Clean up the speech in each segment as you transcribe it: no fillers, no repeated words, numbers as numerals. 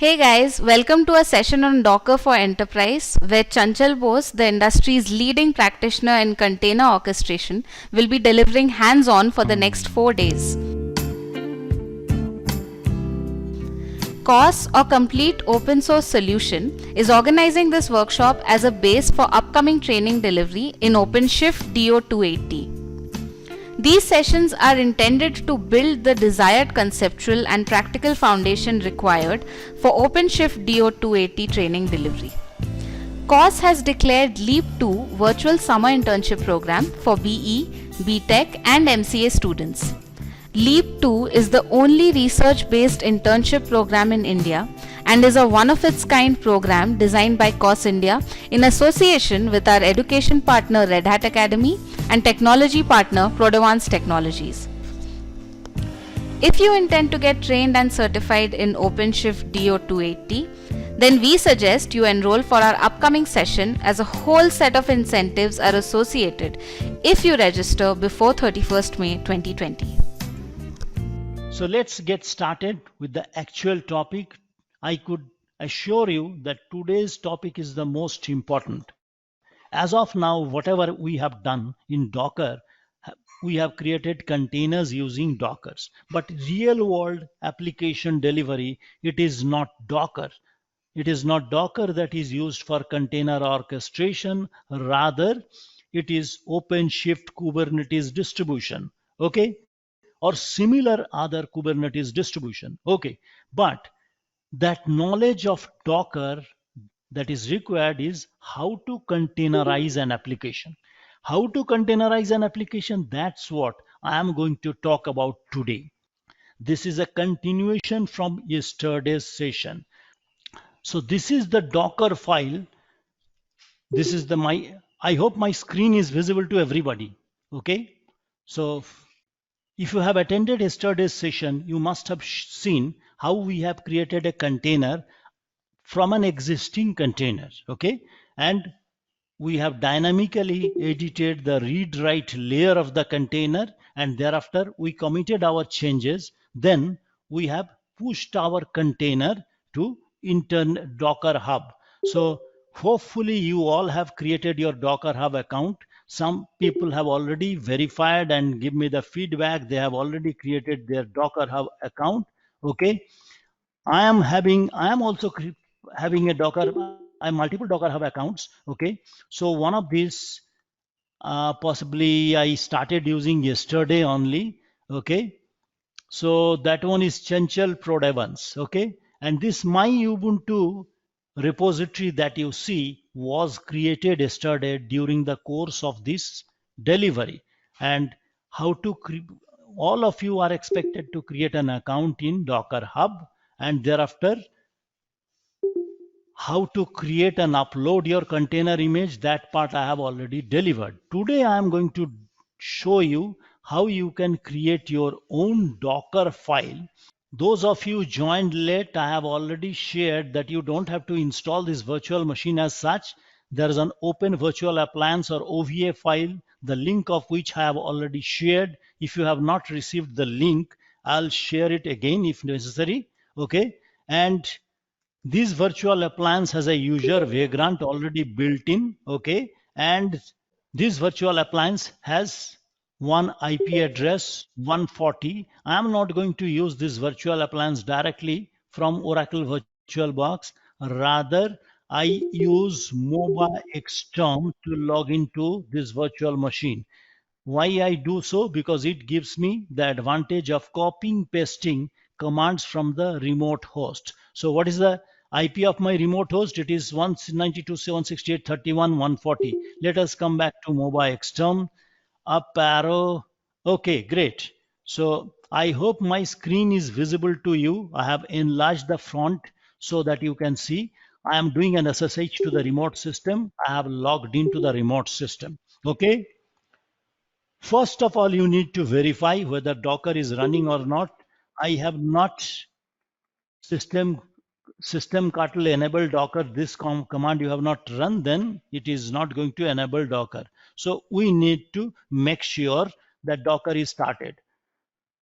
Hey guys, welcome to a session on Docker for Enterprise where Chanchal Bose, the industry's leading practitioner in container orchestration, will be delivering hands on for the next 4 days. COS or Complete Open Source Solution is organizing this workshop as a base for upcoming training delivery in OpenShift DO280. These sessions are intended to build the desired conceptual and practical foundation required for OpenShift DO280 training delivery. COS has declared LEAP 2 Virtual Summer Internship Program for BE, BTech and MCA students. LEAP 2 is the only research-based internship program in India and is a one-of-its-kind program designed by COS India in association with our education partner Red Hat Academy and technology partner Prodavance Technologies. If you intend to get trained and certified in OpenShift DO280, then we suggest you enroll for our upcoming session as a whole set of incentives are associated if you register before 31st May 2020. So let's get started with the actual topic. I could assure you that today's topic is the most important. As of now, whatever we have done in Docker, we have created containers using Dockers. But real world application delivery, it is not Docker. It is not Docker that is used for container orchestration. Rather, it is OpenShift Kubernetes distribution. Okay? Or similar other Kubernetes distribution. Okay, but that knowledge of Docker that is required is how to containerize an application. How to containerize an application, that's what I am going to talk about today. This is a continuation from yesterday's session. So this is the Docker file. This is I hope my screen is visible to everybody. Okay, so if you have attended yesterday's session, you must have seen how we have created a container from an existing container, okay? And we have dynamically edited the read-write layer of the container, and thereafter we committed our changes. Then we have pushed our container to intern Docker Hub. So hopefully you all have created your Docker Hub account. Some people have already verified and give me the feedback. They have already created their Docker Hub account. Okay. I am also having a Docker, I have multiple Docker Hub accounts. Okay. So one of these possibly I started using yesterday only. Okay. So that one is Chanchal Prodavance. Okay. And this My Ubuntu repository that you see was created yesterday during the course of this delivery. And how to all of you are expected to create an account in Docker Hub, and thereafter how to create and upload your container image, that part I have already delivered. Today I am going to show you how you can create your own Docker file. Those of you joined late, I have already shared that you don't have to install this virtual machine as such. There is an open virtual appliance or OVA file, the link of which I have already shared. If you have not received the link, I'll share it again if necessary. Okay. And this virtual appliance has a user vagrant already built in. Okay. And this virtual appliance has one IP address 140. I am not going to use this virtual appliance directly from Oracle VirtualBox. Rather, I use MobaXterm to log into this virtual machine. Why I do so? Because it gives me the advantage of copying, pasting commands from the remote host. So what is the IP of my remote host? It is 192.168.31.140. Let us come back to MobaXterm. Up arrow. Okay, great. So I hope my screen is visible to you. I have enlarged the font so that you can see. I am doing an SSH to the remote system. I have logged into the remote system. Okay. First of all, you need to verify whether Docker is running or not. I have not systemctl enable Docker. This command you have not run, then it is not going to enable Docker. So we need to make sure that Docker is started.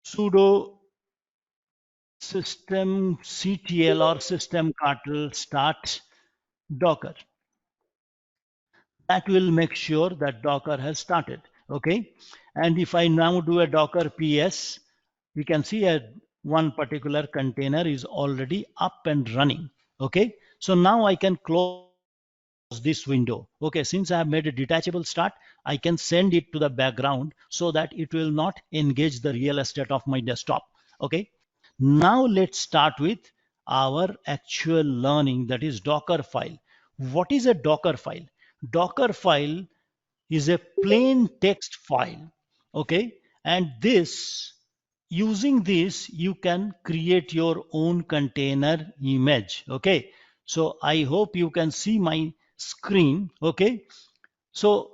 Sudo systemctl or systemctl start Docker. That will make sure that Docker has started. Okay. And if I now do a Docker PS, we can see one particular container is already up and running. Okay. So now I can close this window. Okay. Since I have made a detachable start, I can send it to the background so that it will not engage the real estate of my desktop. Okay. Now let's start with our actual learning, that is Docker file. What is a Docker file? Docker file is a plain text file. Okay. And using this, you can create your own container image. Okay. So I hope you can see my screen. Okay. So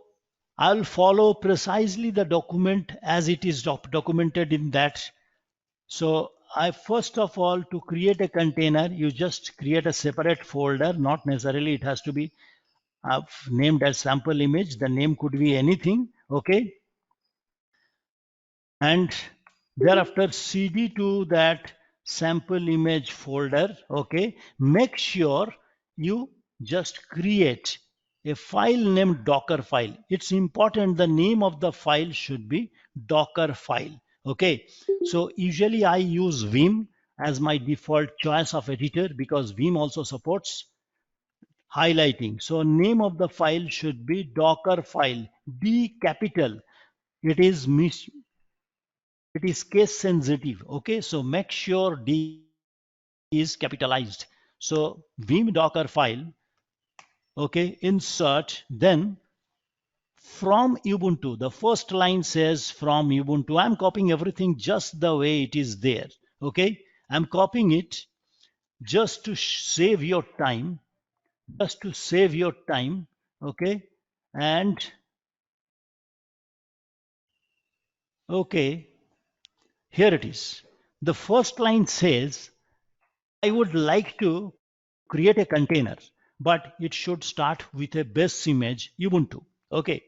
I'll follow precisely the document as it is documented in that. So I first of all, to create a container, you just create a separate folder. Not necessarily it has to be named as sample image. The name could be anything. Okay. And thereafter cd to that sample image folder. Okay. Make sure you just create a file named Docker file. It's important the name of the file should be Docker file. Okay. So usually I use Vim as my default choice of editor because Vim also supports highlighting. So name of the file should be Docker file, D capital. It is case sensitive. Okay, so make sure D is capitalized. So Vim Docker file. Okay, insert. Then from Ubuntu, the first line says from Ubuntu. I'm copying everything just the way it is there. Okay, I'm copying it just to save your time. Just to save your time. Okay, and okay, here it is. The first line says, I would like to create a container, but it should start with a base image Ubuntu. Okay.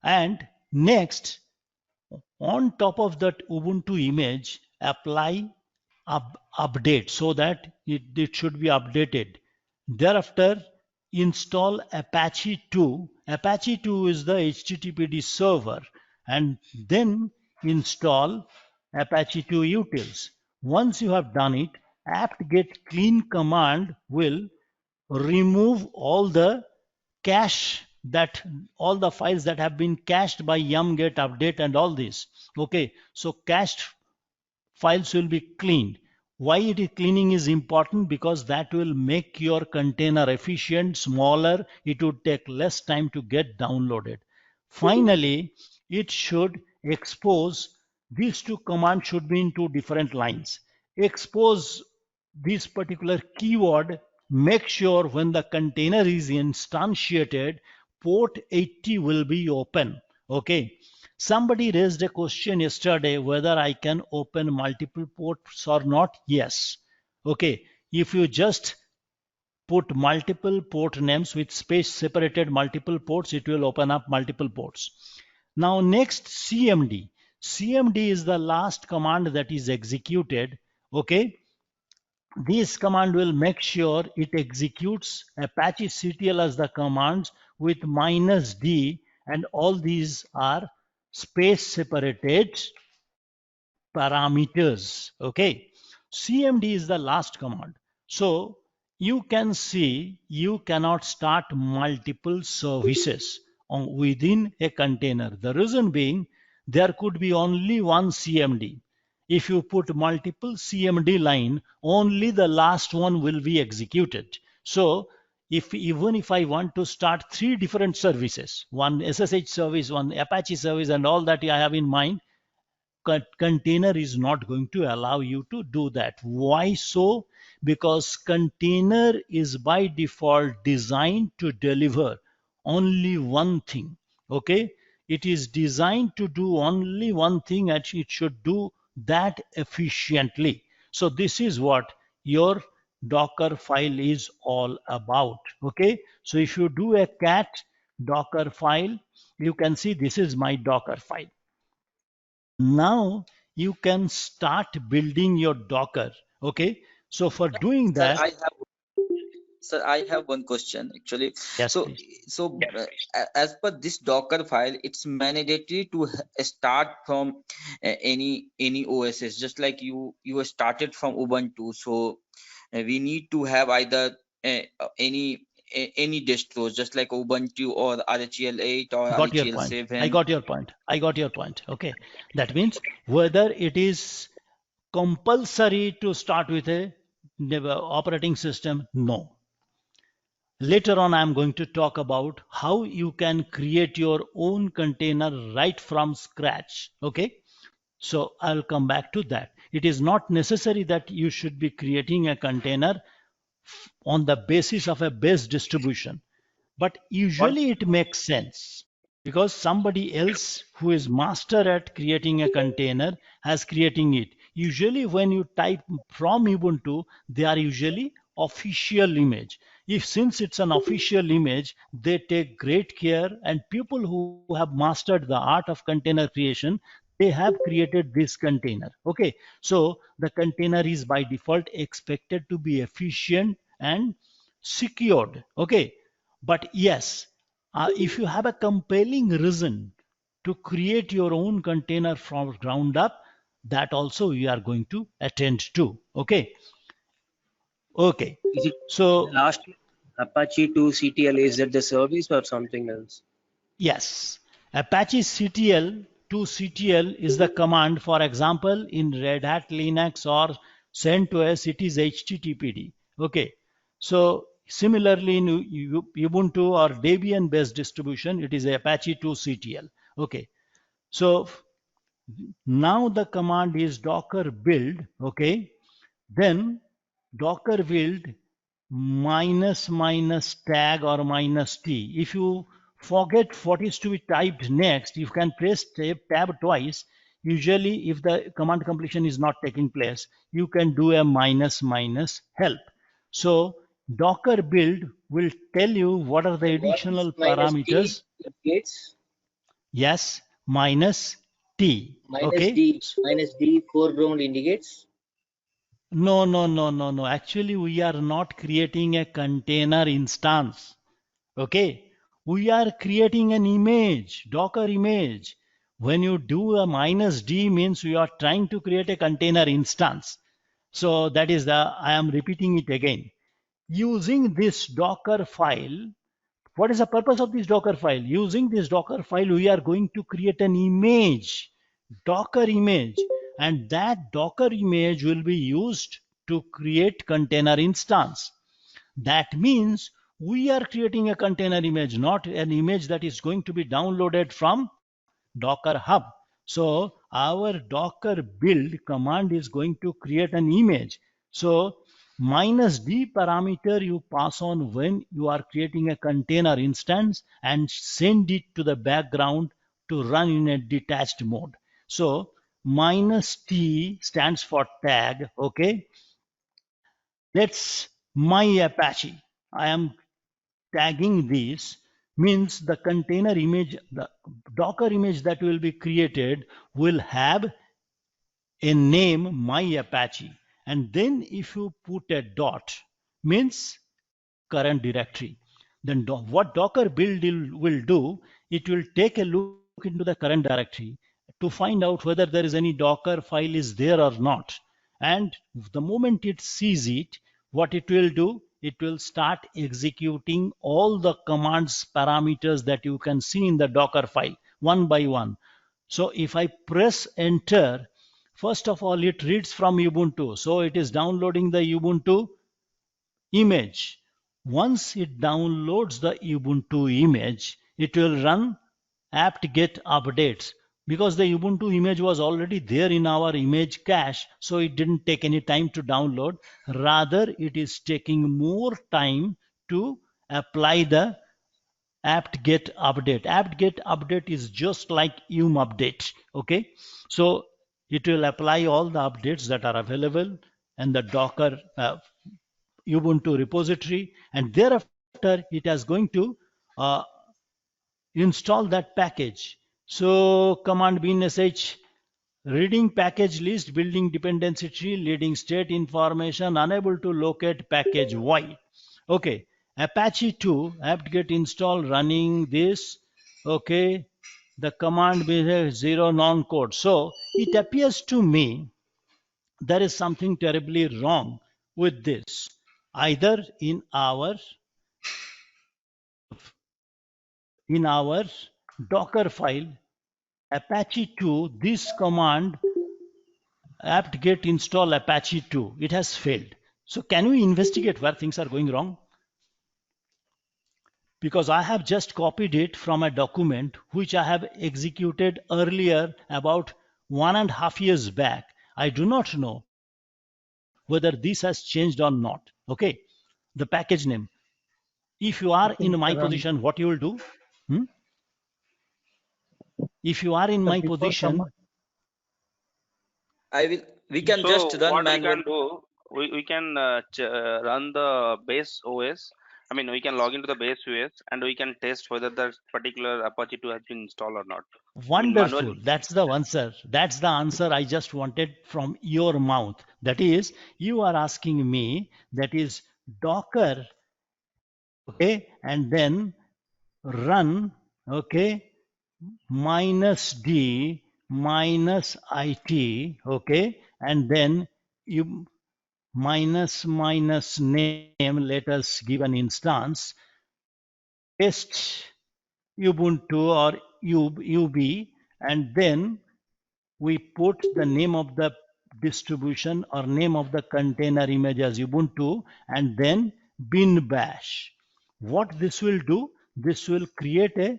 And next, on top of that Ubuntu image, apply update so that it should be updated. Thereafter, install Apache 2. Apache 2 is the HTTPD server, and then install Apache 2 utils. Once you have done it, apt-get clean command will remove all the cache, that all the files that have been cached by yum get update and all this. Okay, so cached files will be cleaned. Why it is cleaning is important? Because that will make your container efficient, smaller. It would take less time to get downloaded. Finally, it should expose. These two commands should be in two different lines. Expose this particular keyword. Make sure when the container is instantiated, port 80 will be open. Okay. Somebody raised a question yesterday whether I can open multiple ports or not. Yes. Okay. If you just put multiple port names with space separated multiple ports, it will open up multiple ports. Now next, CMD. CMD is the last command that is executed. Okay. This command will make sure it executes Apache CTL as the commands with -d, and all these are space separated parameters. Okay, CMD is the last command. So you can see you cannot start multiple services within a container. The reason being, there could be only one CMD. If you put multiple CMD line, only the last one will be executed. So even if I want to start three different services, one SSH service, one Apache service, and all that I have in mind, container is not going to allow you to do that. Why so? Because container is by default designed to deliver only one thing. Okay, it is designed to do only one thing, and it should do that efficiently. So this is what your Docker file is all about. Okay, so if you do a cat Docker file, you can see this is my Docker file. Now you can start building your Docker. Okay, so for doing Sir, that, I have one question actually. yes, So, please. as per this Docker file, it's mandatory to start from any OSS, just like you started from Ubuntu. So, we need to have either any distros, just like Ubuntu or RHEL 8 or Got your RHEL point. I 7. got your point. I got your point. Okay, that means whether it is compulsory to start with a operating system, no. Later on, I'm going to talk about how you can create your own container right from scratch. Okay, so I'll come back to that. It is not necessary that you should be creating a container on the basis of a base distribution, but What? usually it makes sense because somebody else who is master at creating a container has creating it. Usually when you type from Ubuntu, they are usually official image. If since it's an official image, they take great care, and people who have mastered the art of container creation, they have created this container. Okay, so the container is by default expected to be efficient and secured. Okay, but yes, if you have a compelling reason to create your own container from ground up, that also we are going to attend to. Okay, okay. Is it So last Apache 2 CTL? Is that the service or something else? yes, Apache CTL to CTL is the command. For example, in Red Hat Linux or CentOS, it is HTTPD. Okay, so similarly in Ubuntu or Debian based distribution, it is Apache 2 CTL. Okay, so now the command is docker build. Okay, then docker build minus minus tag or minus t. If you forget what is to be typed next, you can press tab twice. Usually if the command completion is not taking place, you can do a minus minus help. So docker build will tell you what are the And what is additional minus D parameters. indicates? Yes, minus t. Okay, Minus D foreground indicates. no, no, no, no, no. Actually, we are not creating a container instance. Okay. We are creating an image, Docker image. When you do a minus D means you are trying to create a container instance. So that is I am repeating it again. Using this Docker file, what is the purpose of this Docker file? Using this Docker file, we are going to create an image, Docker image, and that Docker image will be used to create container instance. That means we are creating a container image, not an image that is going to be downloaded from Docker Hub. So our Docker build command is going to create an image. So minus D parameter you pass on when you are creating a container instance and send it to the background to run in a detached mode. So minus T stands for tag. Okay, let's my Apache. I am tagging this means the container image, the Docker image that will be created will have a name my Apache, and then if you put a dot means current directory, then what Docker build will do, it will take a look into the current directory to find out whether there is any Docker file is there or not. And the moment it sees it, what it will do, it will start executing all the commands parameters that you can see in the Docker file one by one. So if I press enter, first of all it reads from Ubuntu, so it is downloading the Ubuntu image. Once it downloads the Ubuntu image, it will run apt-get updates. Because the Ubuntu image was already there in our image cache, so it didn't take any time to download. Rather, it is taking more time to apply the apt-get update. Apt-get update is just like update. Okay, so it will apply all the updates that are available and the Docker Ubuntu repository, and thereafter it is going to uh, install that package. So command bin sh reading package list, building dependency tree, leading state information, unable to locate package Y. Okay, Apache 2 apt-get install running this. Okay, the command behaves 0 non-code. So it appears to me there is something terribly wrong with this. Either in our Docker file Apache 2, this command apt-get install Apache 2, it has failed. So can we investigate where things are going wrong? Because I have just copied it from a document which I have executed earlier about 1.5 years back. I do not know whether this has changed or not. Okay, the package name. If you are in my position, what you will do? If you are in my position, we can So just run what manual. we can do, we can run the base OS. I mean, we can log into the base OS and we can test whether that particular Apache 2 has been installed or not. wonderful. Manually. That's the answer. That's the answer I just wanted from your mouth. That is, you are asking me, that is Docker, okay, and then run, okay, -d -it, okay, and then you minus name, let us give an instance, test Ubuntu or UB, and then we put the name of the distribution or name of the container image as Ubuntu, and then bin bash. What this will do, this will create a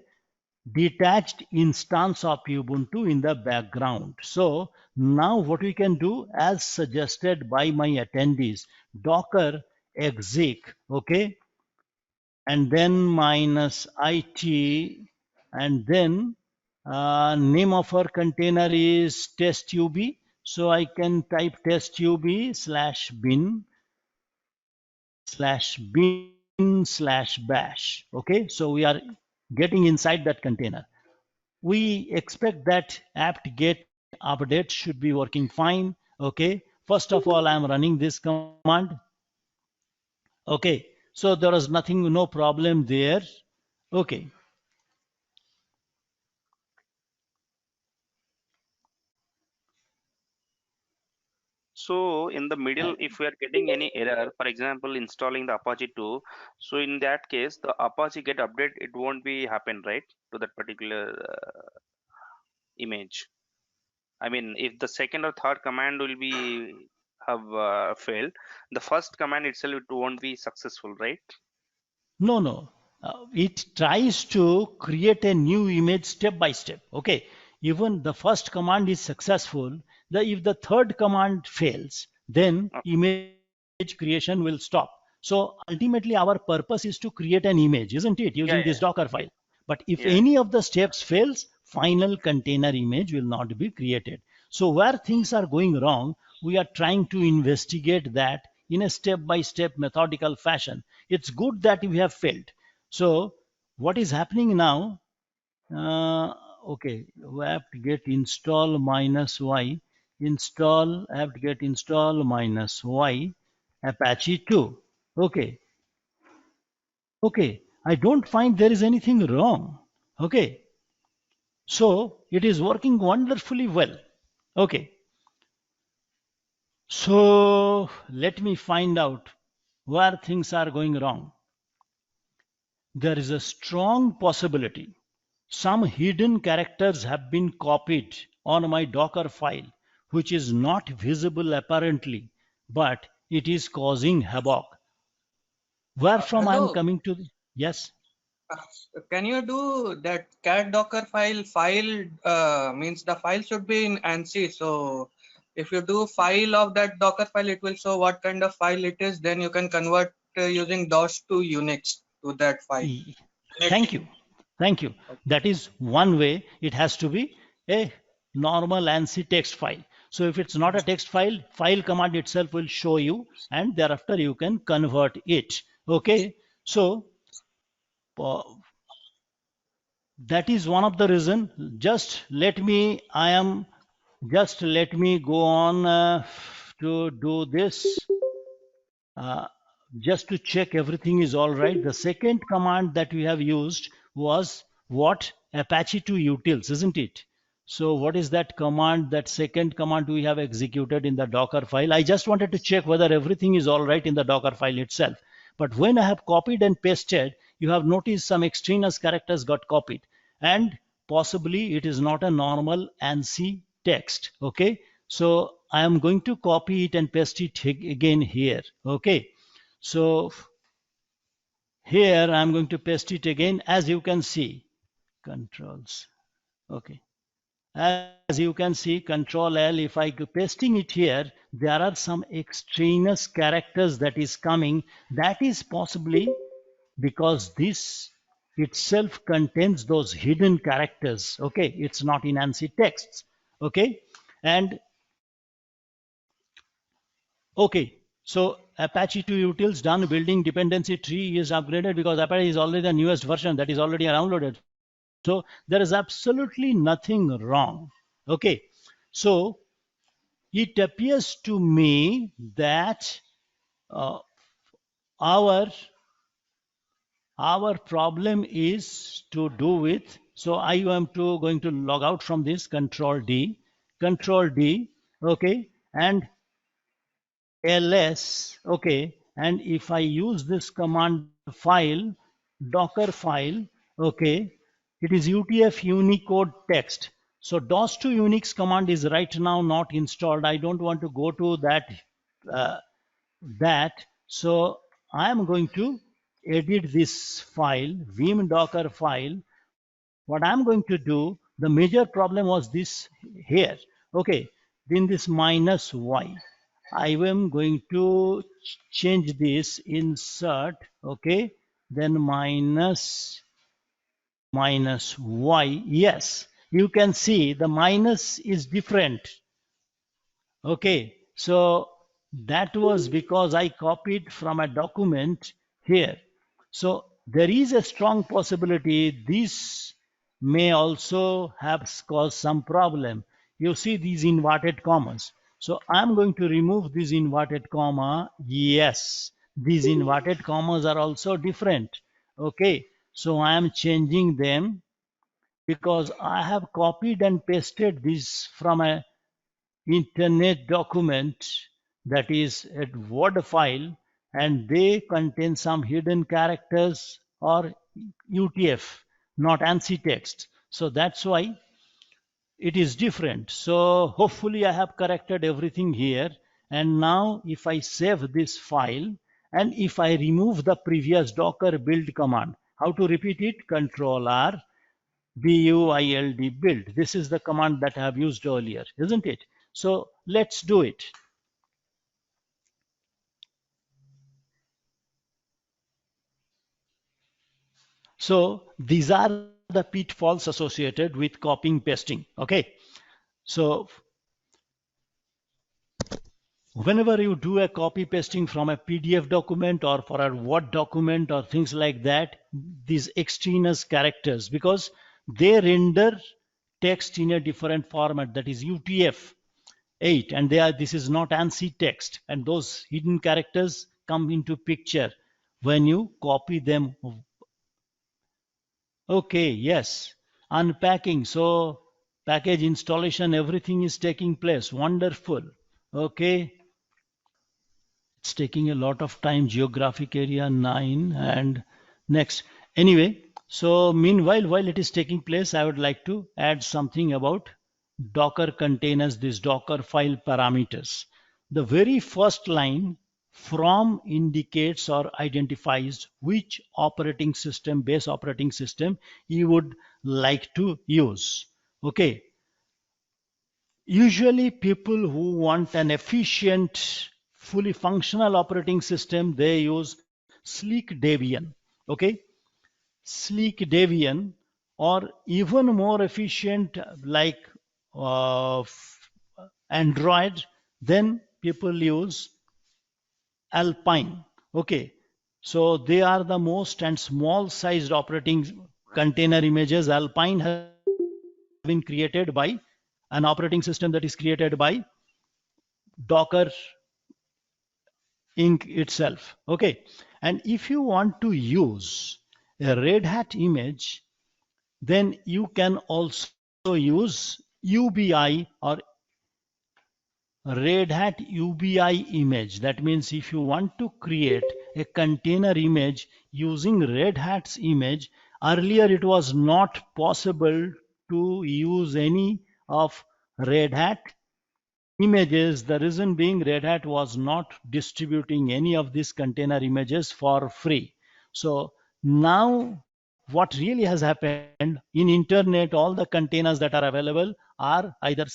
detached instance of Ubuntu in the background. So now what we can do, as suggested by my attendees, docker exec, okay, and then -it, and then name of our container is testub. So I can type testub /bin/bin/bash. Okay, so we are getting inside that container. We expect that apt-get update should be working fine. Okay, first of all, I am running this command. Okay, so there is nothing, no problem there. Okay. So in the middle, if we are getting any error, for example, installing the Apache 2, so in that case, the Apache get update, it won't be happen, right, to that particular image. I mean, if the second or third command will be have failed, the first command itself it won't be successful, right? No. It tries to create a new image step by step. Okay. Even the first command is successful. If the third command fails, then image creation will stop. So ultimately, our purpose is to create an image, isn't it, using this Docker file? But if any of the steps fails, final container image will not be created. So where things are going wrong, we are trying to investigate that in a step-by-step methodical fashion. It's good that we have failed. So what is happening now? Okay, apt-get install -y, install apt-get install -y, Apache 2. Okay. Okay, I don't find there is anything wrong. Okay. So it is working wonderfully well. Okay. So let me find out where things are going wrong. There is a strong possibility some hidden characters have been copied on my Docker file, which is not visible apparently, but it is causing havoc. Where from I am coming to? Yes. Can you do that cat docker file means the file should be in ANSI. So if you do file of that docker file, it will show what kind of file it is. Then you can convert using DOS to Unix to that file. Thank you. Thank you. That is one way. It has to be a normal ANSI text file. So if it's not a text file, file command itself will show you, and thereafter you can convert it. Okay. So that is one of the reason. Just let me, I am just let me go on to do this. Just to check everything is all right. The second command that we have used was what? Apache 2 utils, isn't it? So what is that command, that second command we have executed in the Docker file? I just wanted to check whether everything is all right in the Docker file itself. But when I have copied and pasted, you have noticed some extraneous characters got copied, and possibly it is not a normal ANSI text. Okay, so I am going to copy it and paste it again here. Okay, so here I'm going to paste it again. As you can see, controls. Okay, as you can see, Control L, if I go pasting it here, there are some extraneous characters that is coming. That is possibly because this itself contains those hidden characters. Okay, it's not in ANSI texts. Okay, and okay, so Apache 2 utils done, building dependency tree is upgraded because Apache is already the newest version that is already downloaded. So there is absolutely nothing wrong. Okay, so it appears to me that our problem is to do with, so I am going to log out from this, Control D, okay, and ls, okay, and if I use this command file, Docker file, okay, it is UTF Unicode text. So DOS2 Unix command is right now not installed. I don't want to go to that. So I am going to edit this file, vim docker file. What I'm going to do, the major problem was this here. Okay, then this -y. I am going to change this, insert, okay, then -y. Yes, you can see the minus is different. Okay, so that was because I copied from a document here. So there is a strong possibility this may also have caused some problem. You see these inverted commas. So I'm going to remove this inverted comma. Yes, these inverted commas are also different. Okay, so I am changing them because I have copied and pasted this from a internet document, that is a Word file, and they contain some hidden characters or UTF, not ANSI text. So that's why it is different. So hopefully I have corrected everything here. And now if I save this file and if I remove the previous docker build command, how to repeat it? Control R, build build. This is the command that I have used earlier, isn't it? So let's do it. So these are the pitfalls associated with copying pasting. Okay, so whenever you do a copy pasting from a PDF document or for a Word document or things like that, these extraneous characters, because they render text in a different format, that is UTF-8, and this is not ANSI text, and those hidden characters come into picture when you copy them. Okay, yes, unpacking. So package installation, everything is taking place. Wonderful. Okay, it's taking a lot of time. Geographic area 9 and next. Anyway, so meanwhile, while it is taking place, I would like to add something about Docker containers, this Docker file parameters. The very first line, from, indicates or identifies which operating system, base operating system you would like to use. Okay. Usually people who want an efficient, fully functional operating system, they use Sleek Debian. Okay. Sleek Debian, or even more efficient like Android, then people use Alpine. Okay, so they are the most and small sized operating container images. Alpine has been created by an operating system that is created by Docker Inc. itself. Okay, and if you want to use a Red Hat image, then you can also use UBI or Red Hat UBI image. That means if you want to create a container image using Red Hat's image, earlier it was not possible to use any of Red Hat images. The reason being Red Hat was not distributing any of these container images for free. So now what really has happened in internet, all the containers that are available are either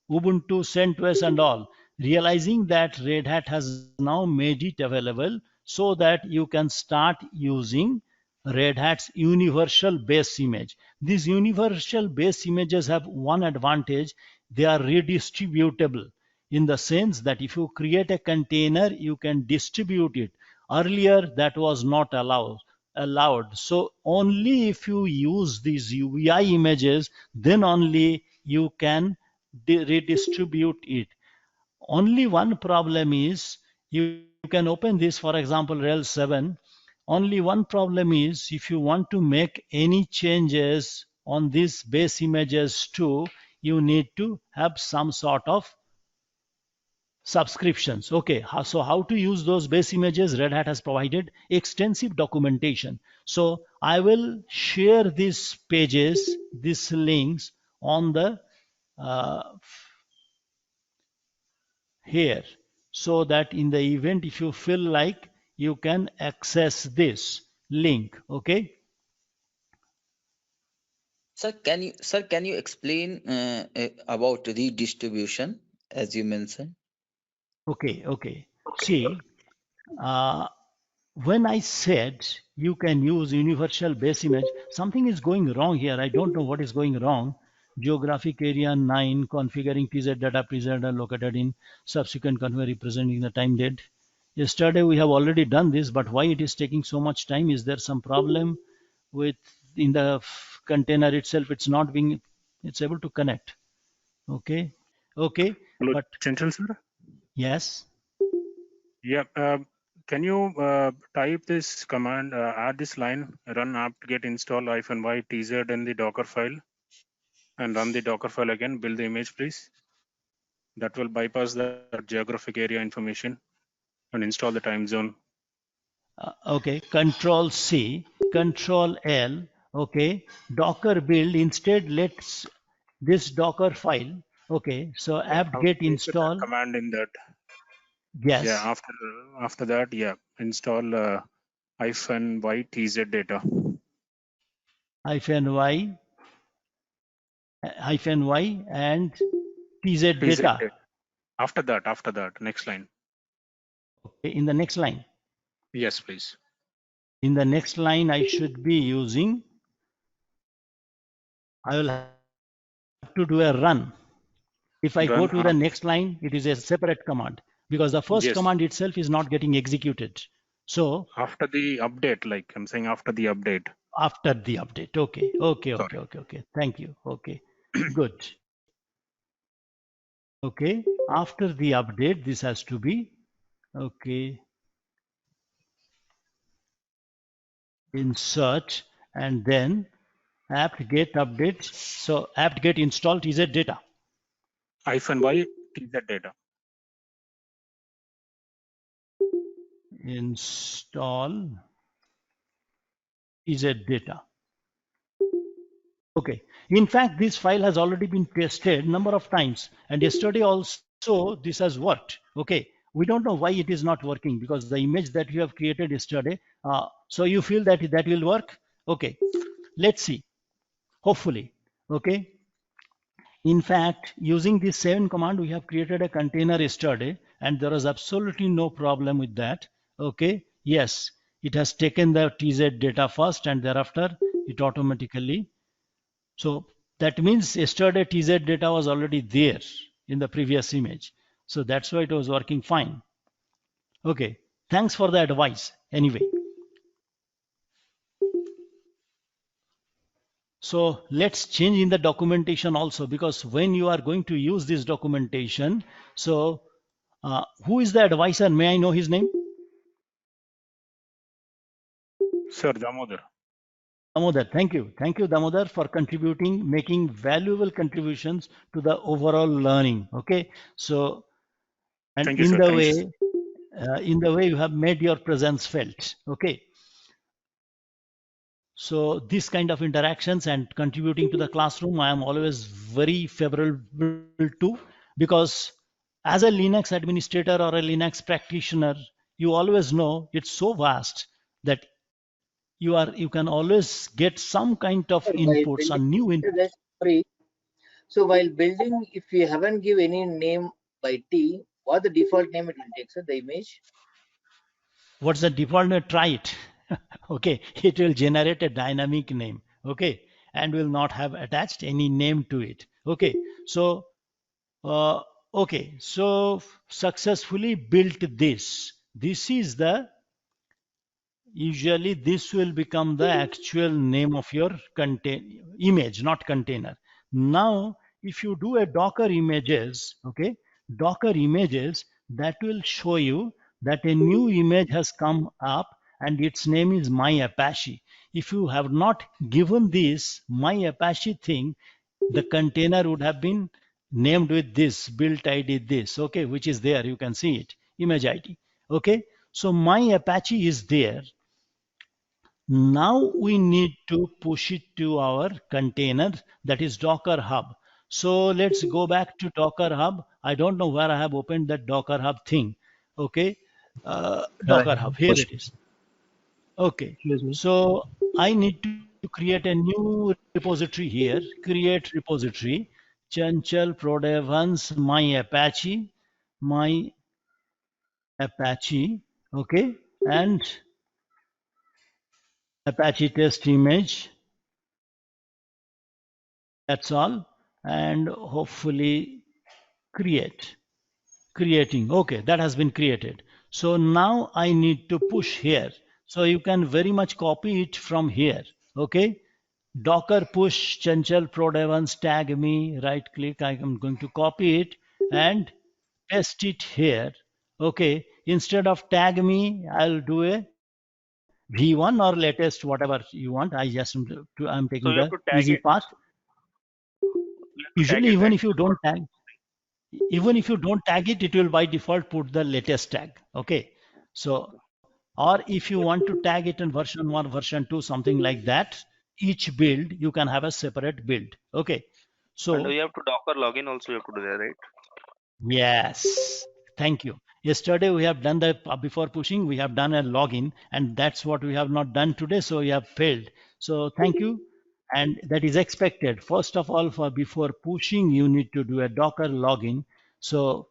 Ubuntu, CentOS and all. Realizing that Red Hat has now made it available so that you can start using Red Hat's universal base image. These universal base images have one advantage: they are redistributable, in the sense that if you create a container, you can distribute it. Earlier, that was not allowed. So only if you use these UBI images, then only you can redistribute it. Only one problem is, you can open this, for example, Rails 7. Only one problem is, if you want to make any changes on these base images too, you need to have some sort of subscriptions. Okay, so how to use those base images? Red Hat has provided extensive documentation. So I will share these pages, these links on the here, so that in the event, if you feel like, you can access this link. Okay. Sir, can you explain about redistribution as you mentioned? Okay. See, when I said you can use universal base image, something is going wrong here. I don't know what is going wrong. Geographic area 9, configuring TZ data present and located in subsequent config representing the time date. Yesterday we have already done this, but why it is taking so much time? Is there some problem with in the container itself? It's not being, it's able to connect. Okay. Hello, But Chanchal sir. yes. Yeah. Can you type this command, add this line, run apt-get install -y tz in the Docker file, and run the Docker file again, build the image, please. That will bypass the geographic area information and install the time zone. Okay, Control C, Control L. Okay, Docker build. Instead, let's this Docker file. Okay, so apt-get install. Command in that. Yes. Yeah. After that, yeah, install -y tz data. -y and tz data. After that, next line. Okay, in the next line. Yes, please. In the next line, I should be using, I will have to do a run. If I go to the next line, it is a separate command, because the first command itself is not getting executed. So after the update, like I'm saying, after the update. After the update. Okay. Thank you. Okay, good. Okay, after the update, this has to be, okay, insert and then apt-get update. So apt-get install tz data. -y tz data. Install tz data. Okay. In fact, this file has already been tested number of times, and yesterday also this has worked. Okay. We don't know why it is not working, because the image that you have created yesterday. So you feel that that will work? Okay. Let's see. Hopefully. Okay. In fact, using this 7 command, we have created a container yesterday, and there was absolutely no problem with that. Okay. Yes, it has taken the tz data first, and thereafter it automatically. So that means yesterday tz data was already there in the previous image. So that's why it was working fine. Okay. Thanks for the advice. Anyway. So let's change in the documentation also, because when you are going to use this documentation, so who is the advisor? May I know his name? Sir, Damodar. Damodar, thank you. Thank you, Damodar, for contributing, making valuable contributions to the overall learning. Okay. So, and Thank you, in sir. the Thanks. way, in the way you have made your presence felt. Okay. So this kind of interactions and contributing to the classroom, I am always very favorable to, because as a Linux administrator or a Linux practitioner, you always know it's so vast that you can always get some kind of Sir, while inputs, building, some new input. that's free. So while building, if you haven't give any name by T, what the default name it will take, sir, the image? What's the default name? Try it. Okay, it will generate a dynamic name. Okay, and will not have attached any name to it. Okay, so okay, so successfully built this. This is the, usually this will become the actual name of your image, not container. Now, if you do a Docker images, okay, Docker images, that will show you that a new image has come up and its name is My Apache. If you have not given this My Apache thing, the container would have been named with this build ID this, okay, which is there. You can see it, image ID. Okay, so My Apache is there. Now we need to push it to our container, that is Docker Hub. So let's go back to Docker Hub. I don't know where I have opened that Docker Hub thing. Okay, Docker Hub, here it is. Okay, so I need to create a new repository here. Create repository, Chanchal Prodevans, My Apache, okay, and Apache test image. That's all. And hopefully creating. Okay, that has been created. So now I need to push here. So you can very much copy it from here. Okay, Docker push Chanchal Prodevans tag me, right click. I am going to copy it and paste it here. Okay, instead of tag me, I'll do a V1 or latest, whatever you want. I'm taking So you have the to tag easy it. path. You have to tag Usually, it, even right? if you don't tag it, it will by default put the latest tag. Okay, so, or if you want to tag it in version 1, version 2, something like that, each build you can have a separate build. Okay, And so you have to Docker login also, you have to do that, right? yes, thank you. Yesterday we have done the before pushing, we have done a login, and that's what we have not done today, so we have failed. So thank you, and that is expected. First of all, for before pushing, you need to do a Docker login. So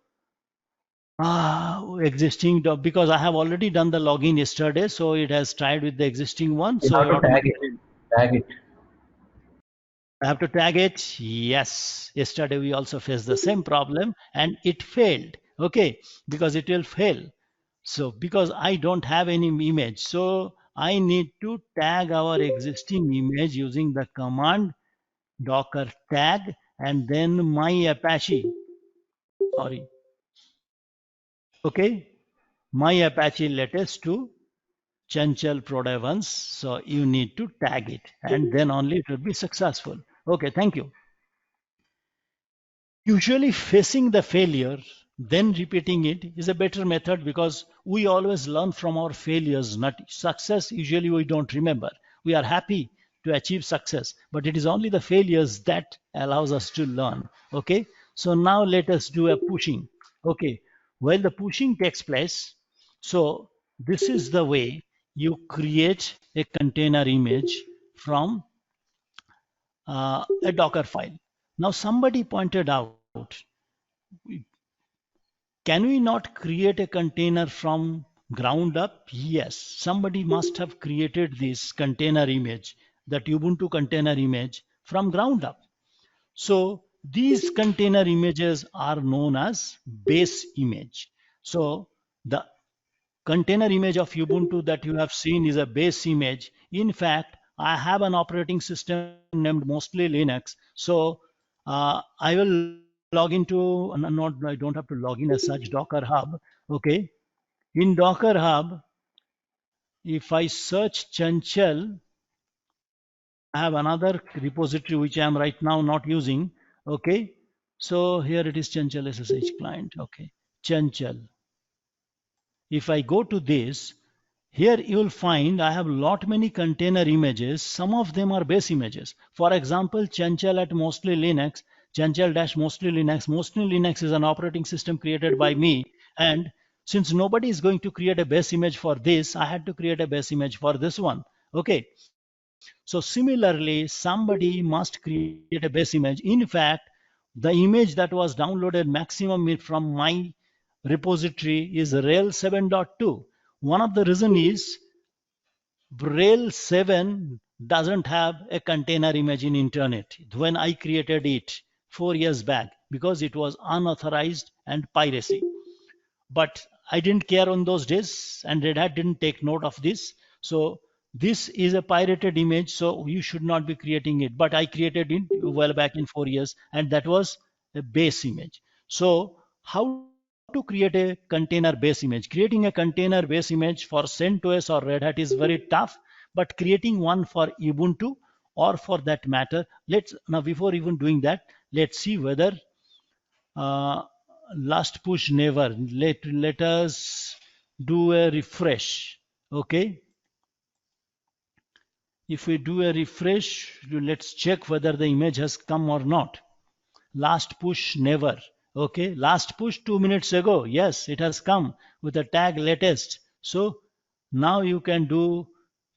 existing because I have already done the login yesterday, so it has tried with the existing one. You So have to tag it. Tag it. I have to tag it. Yes, yesterday we also faced the same problem and it failed. Okay, because it will fail. So because I don't have any image, so I need to tag our existing image using the command docker tag and then My Apache. Sorry. Okay, My Apache latest to Chanchal Prodevans. So you need to tag it and then only it will be successful. Okay, thank you. Usually facing the failure, then repeating it is a better method because we always learn from our failures, not success. Usually we don't remember. We are happy to achieve success, but it is only the failures that allows us to learn. Okay, so now let us do a pushing. Okay, while the pushing takes place, so this is the way you create a container image from a Docker file. Now somebody pointed out, can we not create a container from ground up? Yes, somebody must have created this container image, that Ubuntu container image from ground up. So these container images are known as base image. So the container image of Ubuntu that you have seen is a base image. In fact, I have an operating system named mostly Linux. So I will log into, I don't have to log in as such, Docker Hub. Okay. In Docker Hub, if I search Chanchal, I have another repository which I am right now not using. Okay. So here it is, Chanchal SSH client. Okay. Chanchal. If I go to this, here you will find I have lot many container images. Some of them are base images. For example, Chanchal at mostly Linux, Chanchal-mostly Linux. Mostly Linux is an operating system created by me. And since nobody is going to create a base image for this, I had to create a base image for this one. Okay. So similarly, somebody must create a base image. In fact, the image that was downloaded maximum from my repository is RHEL 7.2. One of the reason is RHEL 7 doesn't have a container image in internet when I created it 4 years back because it was unauthorized and piracy. But I didn't care on those days and Red Hat didn't take note of this. So this is a pirated image, so you should not be creating it. But I created it well back in 4 years and that was a base image. So how to create a container base image? Creating a container base image for CentOS or Red Hat is very tough, but creating one for Ubuntu or for that matter, now before even doing that, let's see whether last push never. Let us do a refresh. Okay. If we do a refresh, let's check whether the image has come or not. Last push never. Okay. Last push 2 minutes ago. Yes, it has come with the tag latest. So now you can do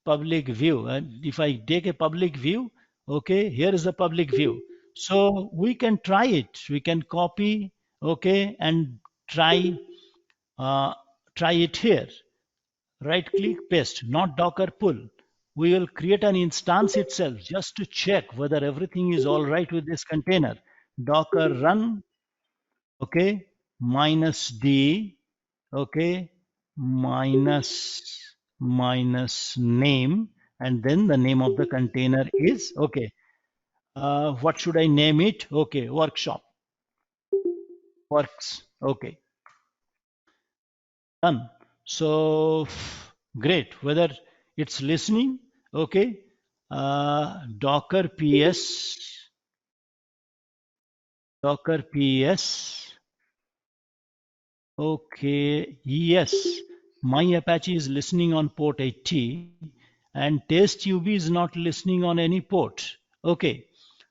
public view. And if I take a public view, okay, here is the public view. So we can try it. We can copy, okay, and try it here. Right click, paste, not Docker pull. We will create an instance itself just to check whether everything is all right with this container. Docker run, okay, -d, okay, minus name, and then the name of the container is, okay, what should I name it? Okay, workshop, works, okay, done. So great, whether it's listening, okay, docker ps, okay, yes, my Apache is listening on port 80 and testub is not listening on any port. Okay,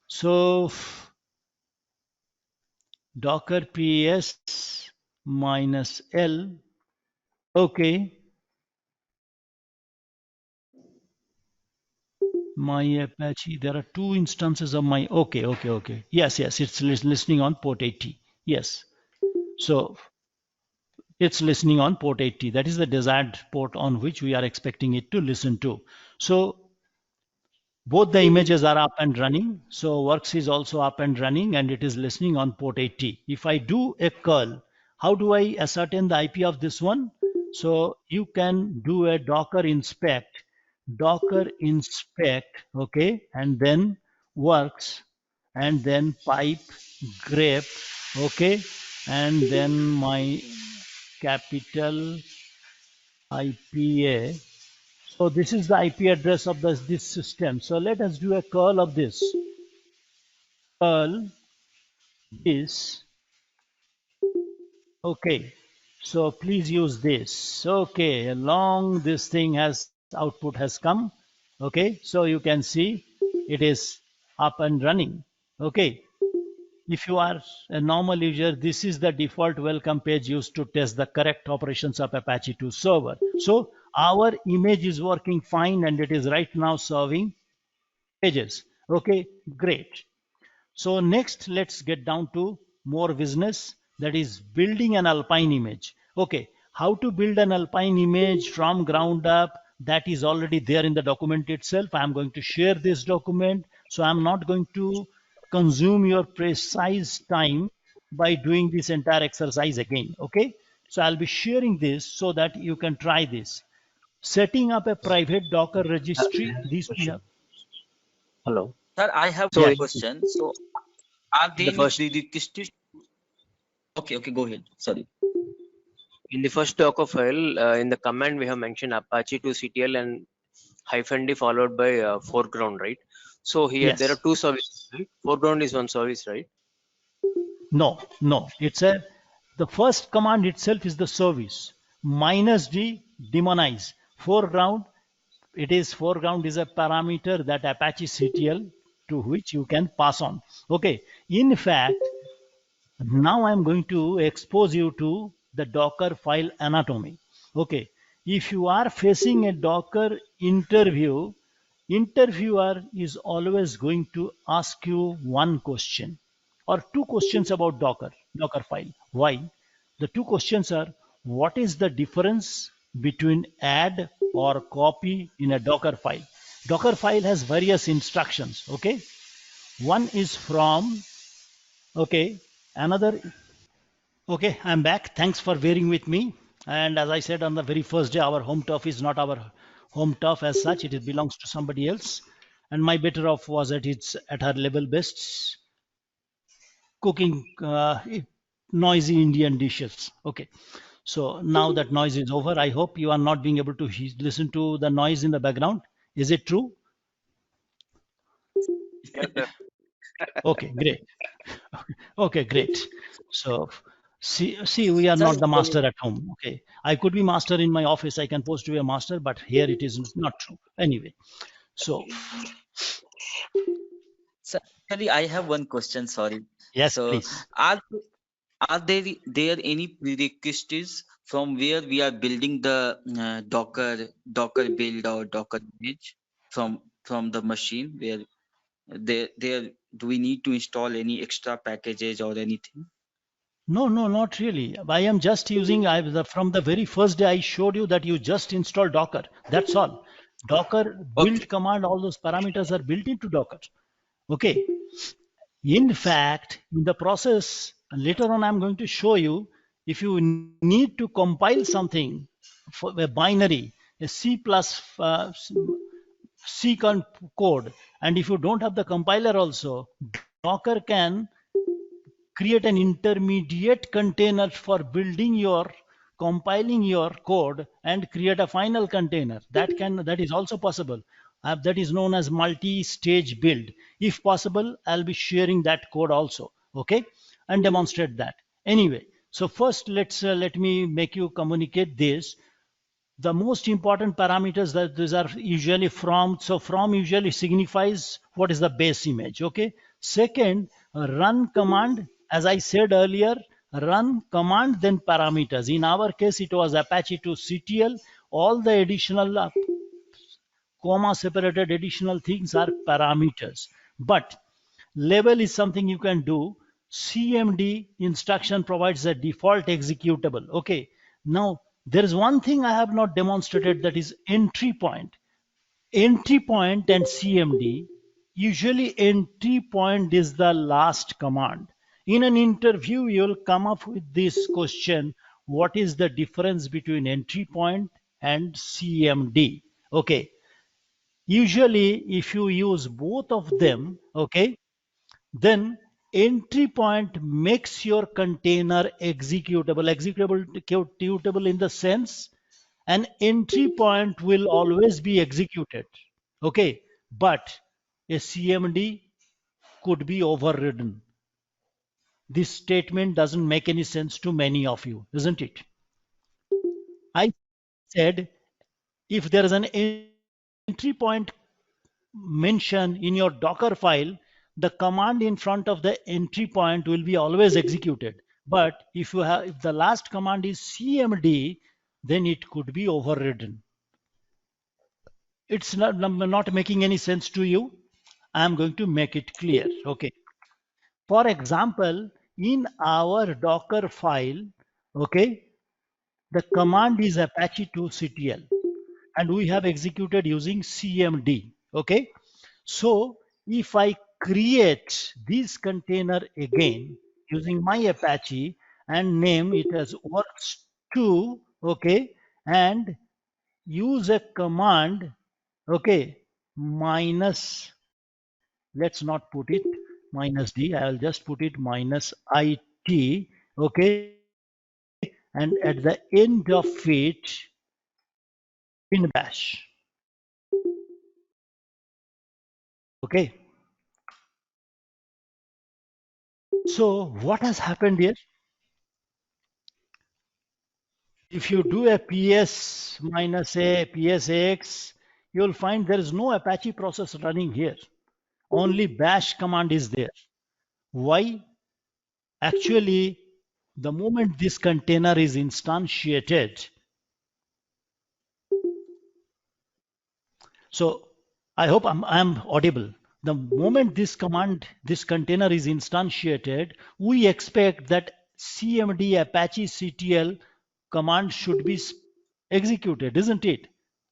so docker ps -l, okay, my Apache, there are two instances of my, okay, yes, it's listening on port 80, yes, so it's listening on port 80. That is the desired port on which we are expecting it to listen to. So both the images are up and running. So works is also up and running and it is listening on port 80. If I do a curl, how do I ascertain the IP of this one? So you can do a docker inspect, okay, and then works, and then pipe grep, okay, and then my capital IPA. So this is the IP address of this system. So let us do a curl of this. Curl this. Okay. So please use this. Okay. Along this thing has output has come. Okay. So you can see it is up and running. Okay. If you are a normal user, this is the default welcome page used to test the correct operations of Apache 2 server. So our image is working fine and it is right now serving pages. Okay, great. So next, let's get down to more business, that is building an Alpine image. Okay, how to build an Alpine image from ground up, that is already there in the document itself. I'm going to share this document. So I'm not going to consume your precise time by doing this entire exercise again. Okay, so I'll be sharing this so that you can try this. Setting up a private Docker registry. These we have. Hello. Sir, I have So one in question. So, are there the any first prerequisites? Okay, go ahead. Sorry. in the first Docker file, in the command we have mentioned Apache to CTL and -d followed by foreground, right? So here there are Yes. two services, right? Foreground is one service, right? No. The first command itself is the service. -d demonize. Foreground, foreground is a parameter that Apache CTL to which you can pass on. Okay. In fact, now I'm going to expose you to the Docker file anatomy. Okay. If you are facing a Docker interview, interviewer is always going to ask you one question or two questions about Docker file. Why? The two questions are, what is the difference between add or copy in a Docker file? Docker file has various instructions. Okay. One is from, okay, another. Okay, I'm back. Thanks for bearing with me. And as I said on the very first day, our home turf is not our home turf as such. It belongs to somebody else. And my better off was at her level best, cooking noisy Indian dishes. Okay. So now that noise is over, I hope you are not being able to listen to the noise in the background. Is it true? Yes, sir. Okay, great. Okay, great. So see, we are Sir, not the master at home. Okay, I could be master in my office. I can post to be a master, but here it is not true. Anyway, so sir, actually, I have one question. Sorry. yes, So, please. are are there any prerequisites from where we are building the Docker build or Docker image from the machine? Where there do we need to install any extra packages or anything? No, not really. I am just using from the very first day I showed you that you just install Docker. That's all. Docker Okay. build command, all those parameters are built into Docker. Okay. In fact, in the process, and later on I'm going to show you, if you need to compile something for a binary, a C code, and if you don't have the compiler also, Docker can create an intermediate container for building your compiling your code and create a final container. That is also possible. That is known as multi-stage build. If possible, I'll be sharing that code also. Okay, and demonstrate that. Anyway, so first let me make you communicate this. The most important parameters that these are usually from. So from usually signifies what is the base image. Okay. Second, run command. As I said earlier, run command then parameters. In our case, it was Apache to CTL. All the additional comma separated additional things are parameters. But label is something you can do. CMD instruction provides a default executable. Okay. Now there is one thing I have not demonstrated, that is entry point. Entry point and CMD. Usually entry point is the last command. In an interview, you'll come up with this question: what is the difference between entry point and CMD? Okay. Usually if you use both of them, okay, then entry point makes your container executable in the sense an entry point will always be executed. Okay, but a CMD could be overridden. This statement doesn't make any sense to many of you, isn't it? I said if there is an entry point mention in your Docker file, the command in front of the entry point will be always executed. But if the last command is CMD, then it could be overridden. It's not making any sense to you. I'm going to make it clear. Okay. For example, in our Docker file, okay, the command is Apache to CTL, and we have executed using CMD. Okay. So if I create this container again using my Apache and name it as works2, okay, and use a command, okay, minus let's not put it minus D, I'll just put it minus IT, okay, and at the end of it, bin bash, okay. So what has happened here? If you do a PS minus a PSAX, you'll find there is no Apache process running here. Only bash command is there. Why? Actually, the moment this container is instantiated, so I hope I'm audible. The moment this container is instantiated, we expect that CMD Apache CTL command should be executed, isn't it?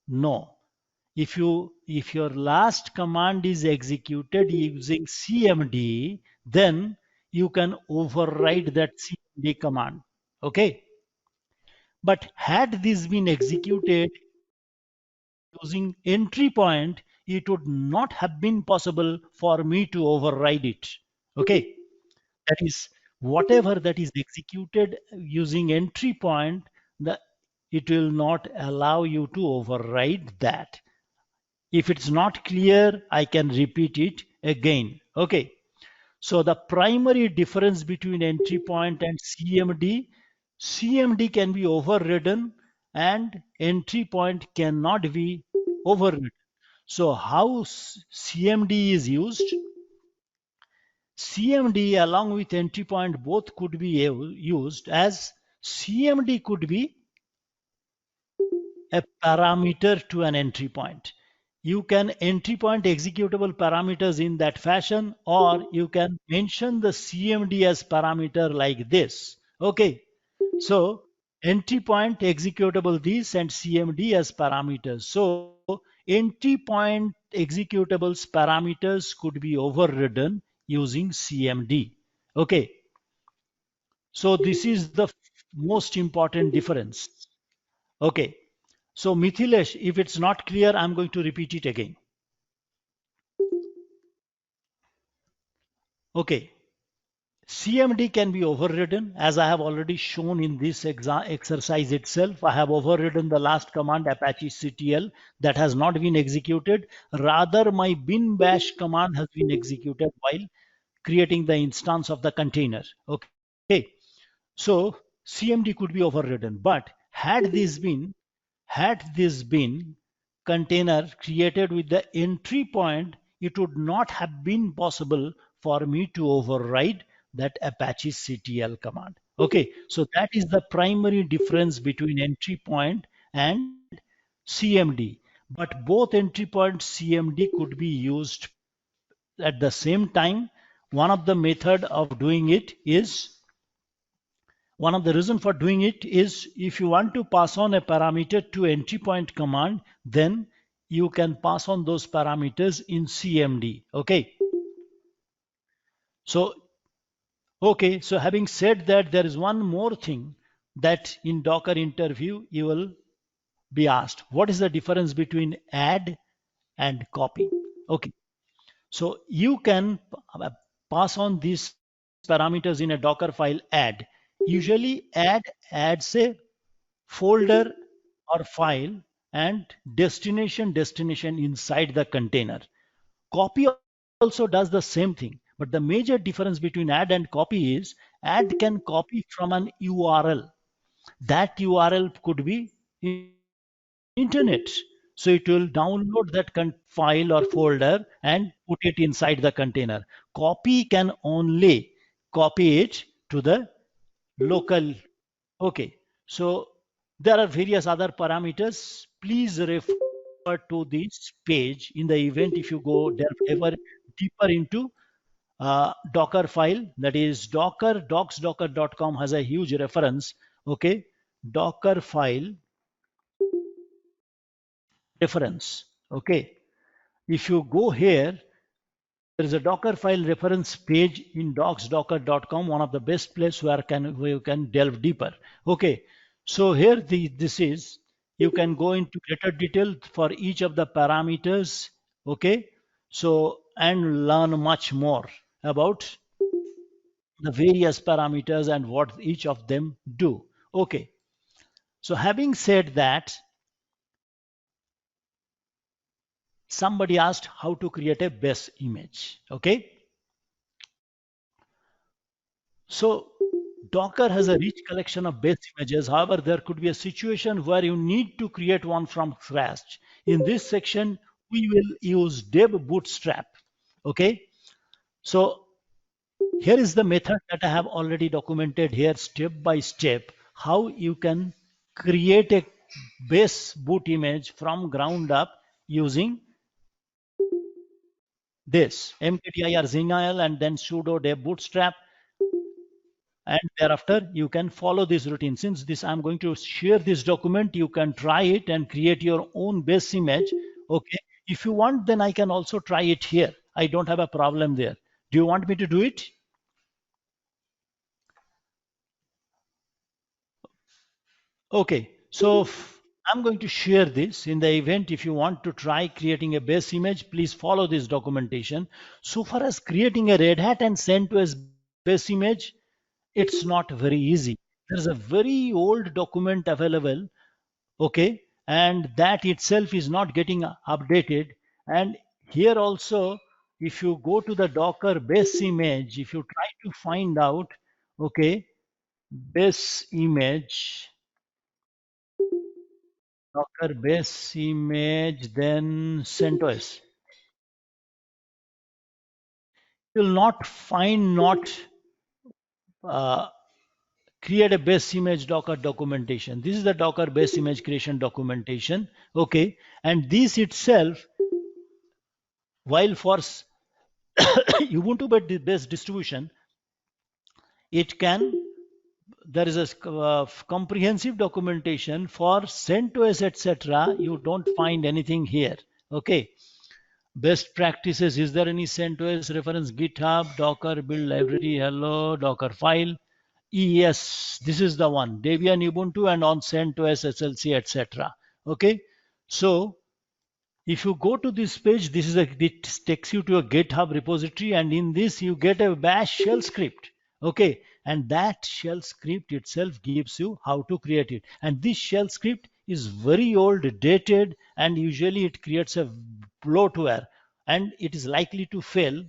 No. If your last command is executed using CMD, then you can override that CMD command. Okay. But had this been executed using entry point, it would not have been possible for me to override it. Okay. That is, whatever that is executed using entry point, it will not allow you to override that. If it's not clear, I can repeat it again. Okay. So the primary difference between entry point and CMD can be overridden and entry point cannot be overridden. So how CMD is used? CMD along with entry point both could be used, as CMD could be a parameter to an entry point. You can entry point executable parameters in that fashion, or you can mention the CMD as parameter like this. Okay. So entry point executable this and CMD as parameters. So entry point executables parameters could be overridden using CMD. Okay. So this is the most important difference. Okay. So Mithilesh, if it's not clear, I'm going to repeat it again. Okay. CMD can be overridden, as I have already shown in this exercise itself. I have overridden the last command, Apache CTL, that has not been executed. Rather, my bin bash command has been executed while creating the instance of the container. Okay. So CMD could be overridden, but had this been container created with the entry point, it would not have been possible for me to override that Apache CTL command. Okay, so that is the primary difference between entry point and CMD. But both entry point CMD could be used at the same time. One of the method of doing it is, one of the reason for doing it is, if you want to pass on a parameter to entry point command, then you can pass on those parameters in CMD. Okay. So, okay. So having said that, there is one more thing that in Docker interview you will be asked. What is the difference between add and copy? Okay. So you can pass on these parameters in a Docker file add. Usually add adds a folder or file and destination inside the container. Copy also does the same thing, but the major difference between add and copy is add can copy from an URL. That URL could be internet. So it will download that file or folder and put it inside the container. Copy can only copy it to the local. Okay. So there are various other parameters. Please refer to this page in the event if you go ever deeper into Docker file, that is docs.docker.com has a huge reference. Okay. Docker file reference. Okay. If you go here, there is a Docker file reference page in docs.docker.com, one of the best places where you can delve deeper. Okay. So here this is, you can go into greater detail for each of the parameters. Okay. So, and learn much more about the various parameters and what each of them do. Okay. So having said that, somebody asked how to create a base image. Okay. So Docker has a rich collection of base images. However, there could be a situation where you need to create one from scratch. In this section, we will use Deb Bootstrap. Okay. So here is the method that I have already documented here step by step, how you can create a base boot image from ground up using this mkdir zinil and then sudo deb bootstrap, and thereafter you can follow this routine. Since this I'm going to share this document, you can try it and create your own base image. Okay, if you want, then I can also try it here. I don't have a problem there. Do you want me to do it? Okay, so I'm going to share this in the event. If you want to try creating a base image, please follow this documentation. So far as creating a Red Hat and CentOS base image, it's not very easy. There's a very old document available, okay, and that itself is not getting updated. And here also, if you go to the Docker base image, if you try to find out, okay, base image, Docker base image, then CentOS, you will not find create a base image Docker documentation. This is the Docker base image creation documentation. Okay, and this itself, while for Ubuntu based distribution, it can, there is a comprehensive documentation. For CentOS, etc., you don't find anything here. Okay, best practices, is there any CentOS reference? GitHub, Docker build library, hello, Docker file. Yes, this is the one, Debian Ubuntu and on CentOS, SLC, etc. Okay, so if you go to this page, this is it takes you to a GitHub repository, and in this you get a bash shell script. Okay, and that shell script itself gives you how to create it. And this shell script is very old, dated, and usually it creates a bloatware, and it is likely to fail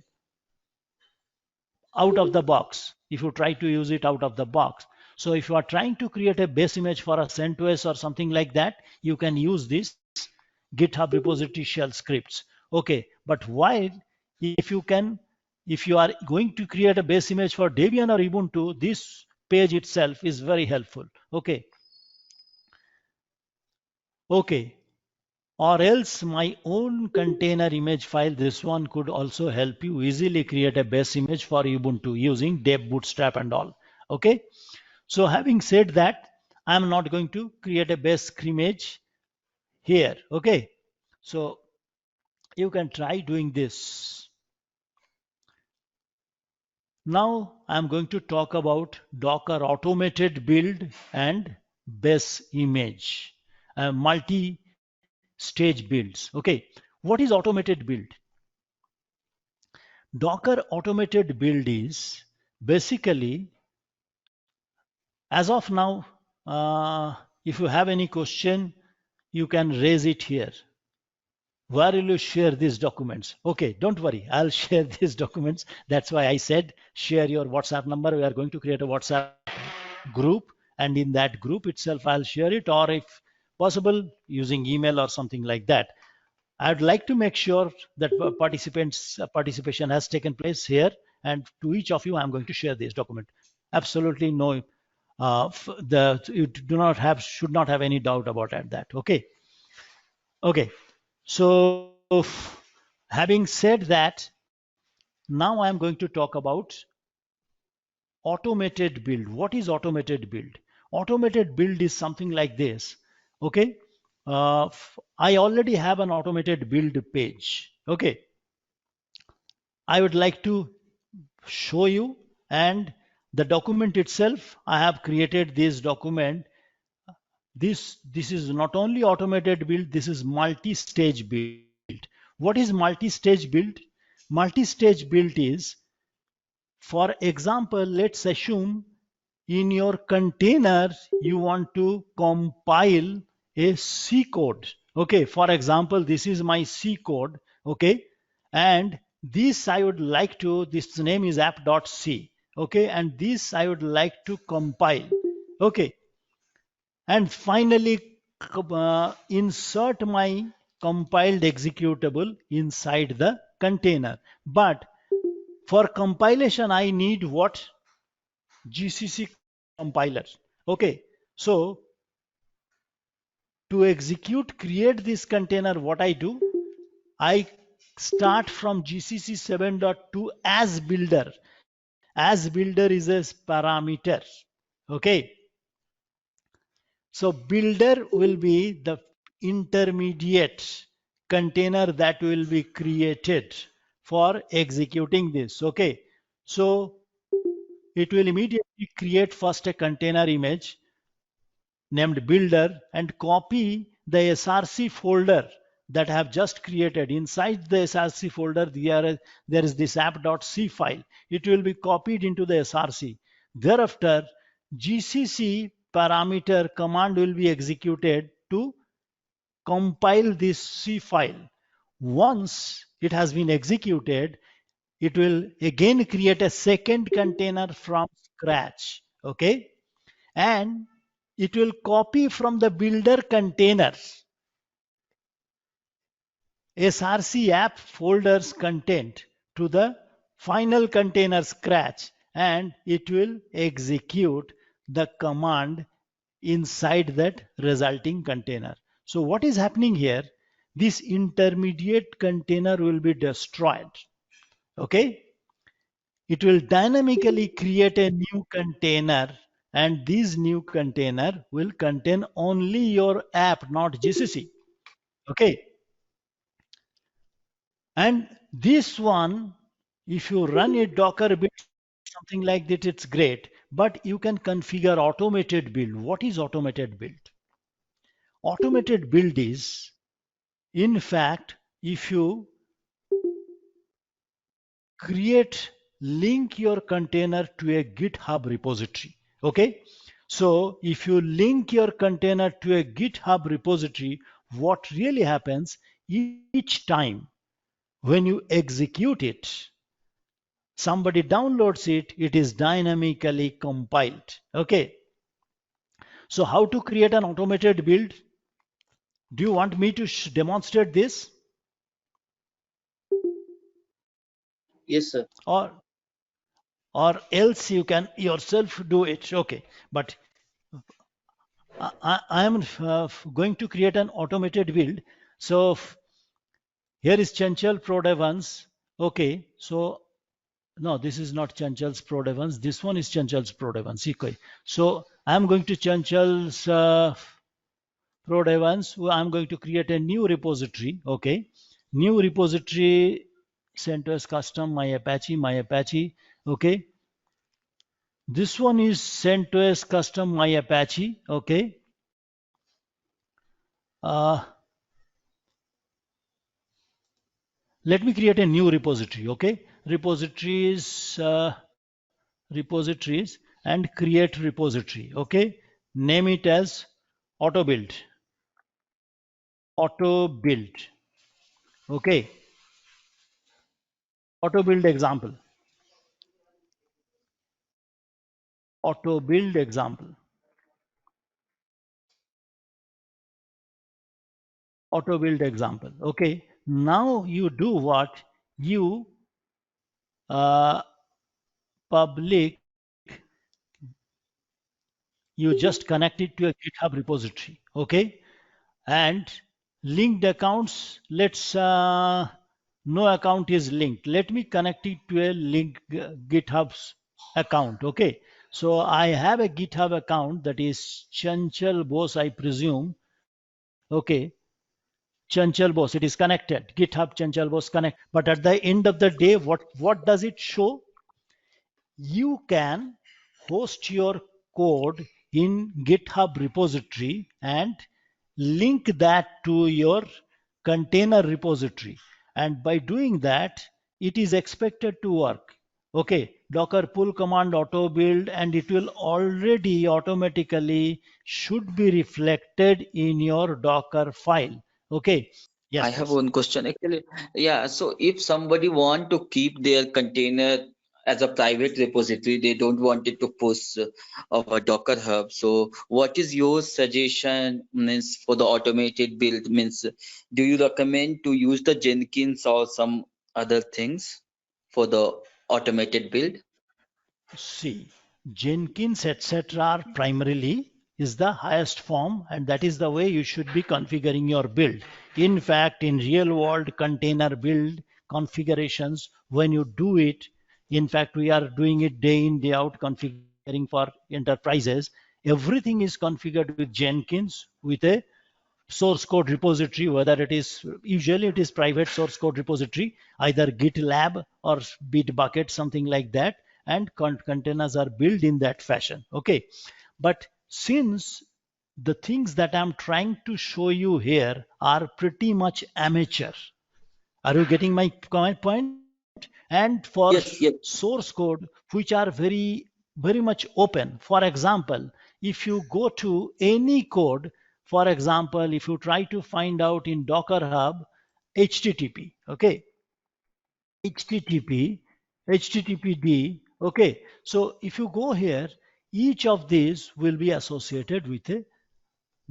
out of the box if you try to use it out of the box. So if you are trying to create a base image for a CentOS or something like that, you can use this GitHub repository shell scripts. Okay, but why, if you are going to create a base image for Debian or Ubuntu, this page itself is very helpful. Okay, or else my own container image file, this one could also help you easily create a base image for Ubuntu using Deb Bootstrap and all. Okay, so having said that, I'm not going to create a base image here. Okay, so you can try doing this. Now I'm going to talk about Docker automated build and base image, multi-stage builds. Okay, what is automated build? Docker automated build is basically, as of now, if you have any question, you can raise it here. Where will you share these documents? Okay, don't worry, I'll share these documents. That's why I said share your WhatsApp number. We are going to create a WhatsApp group, and in that group itself I'll share it, or if possible using email or something like that. I'd like to make sure that participation has taken place here, and to each of you I'm going to share this document. Absolutely no, you should not have any doubt about that. Okay. So having said that, now I'm going to talk about automated build. What is automated build? Automated build is something like this. Okay, I already have an automated build page. Okay, I would like to show you, and the document itself, I have created this document. This is not only automated build, this is multi-stage build. What is multi-stage build? Multi-stage build is, for example, let's assume in your container you want to compile a C code. Okay, for example, this is my C code. Okay, and this I would like to, this name is app.c. Okay, and this I would like to compile. Okay, and finally insert my compiled executable inside the container. But for compilation I need what? GCC compiler. Okay, so to execute, create this container, what I do, I start from GCC 7.2 as builder. As builder is a parameter. Okay, so builder will be the intermediate container that will be created for executing this. Okay, so it will immediately create first a container image named builder and copy the src folder that I have just created. Inside the src folder there is this app.c file. It will be copied into the src. Thereafter gcc parameter command will be executed to compile this C file. Once it has been executed, it will again create a second container from scratch. Okay, and it will copy from the builder container src app folders content to the final container scratch, and it will execute the command inside that resulting container. So what is happening here? This intermediate container will be destroyed. Okay, it will dynamically create a new container, and this new container will contain only your app, not GCC. Okay, and this one, if you run a Docker build, something like that, it's great, but you can configure automated build. What is automated build? Automated build is, in fact, if you link your container to a GitHub repository. Okay, so if you link your container to a GitHub repository, what really happens, each time when you execute it, somebody downloads it, it is dynamically compiled. Okay, so how to create an automated build? Do you want me to demonstrate this? Yes, sir. Or else you can yourself do it. Okay, but I am going to create an automated build. So here is Chanchal Prod Evans. Okay, so no, this is not Chanchal's Prod Evans. This one is Chanchal's Prod Evans. Okay, so I am going to Chanchal's Prod Evans. I'm going to create a new repository. Okay, new repository, CentOS custom my Apache. Okay, this one is CentOS custom my Apache. Okay, let me create a new repository. Okay, repositories and create repository. Okay, name it as auto build. Okay, auto build example. Auto build example. Auto build example. Okay, now you do what? You public, you just connect it to a GitHub repository. Okay, and linked accounts, let's no account is linked. Let me connect it to a linked GitHub's account. Okay, so I have a GitHub account that is Chanchal Bose, I presume. Okay, Chanchal Bose, it is connected. GitHub Chanchal Bose connect. But at the end of the day, what does it show? You can host your code in GitHub repository and link that to your container repository. And by doing that, it is expected to work. Okay, Docker pull command auto build, and it will already automatically should be reflected in your Docker file. Okay, yes, I have please. one question actually. Yeah, so if somebody want to keep their container as a private repository, they don't want it to push a Docker Hub. So what is your suggestion means for the automated build? Means do you recommend to use the Jenkins or some other things for the automated build? See, Jenkins, etc. are primarily is the highest form, and that is the way you should be configuring your build. In fact, in real world container build configurations, when you do it, in fact, we are doing it day in, day out configuring for enterprises. Everything is configured with Jenkins with a source code repository, whether it is usually it is private source code repository, either GitLab or Bitbucket, something like that, and containers are built in that fashion. Okay, but since the things that I'm trying to show you here are pretty much amateur, are you getting my point? And for Yes, yes. source code which are very much open, for example, if you go to any code, for example, if you try to find out in Docker Hub HTTP, okay, HTTP, HTTPD, okay, so if you go here, each of these will be associated with a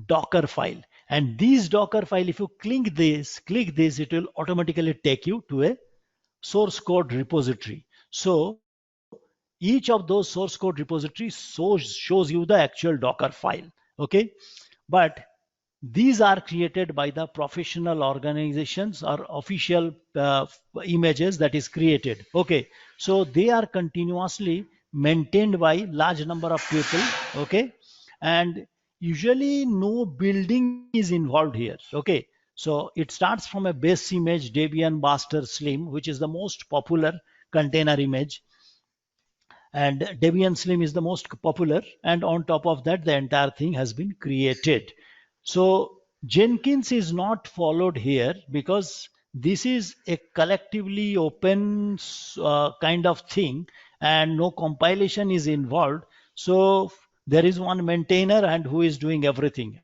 Docker file, and these Docker file, if you click this, it will automatically take you to a source code repository. So each of those source code repositories shows you the actual Docker file. Okay, but these are created by the professional organizations or official images that is created. Okay, so they are continuously maintained by large number of people. Okay, and usually no building is involved here. Okay, so it starts from a base image, Debian Master Slim, which is the most popular container image, and Debian Slim is the most popular, and on top of that the entire thing has been created. So Jenkins is not followed here because this is a collectively open kind of thing, and no compilation is involved. So there is one maintainer and who is doing everything,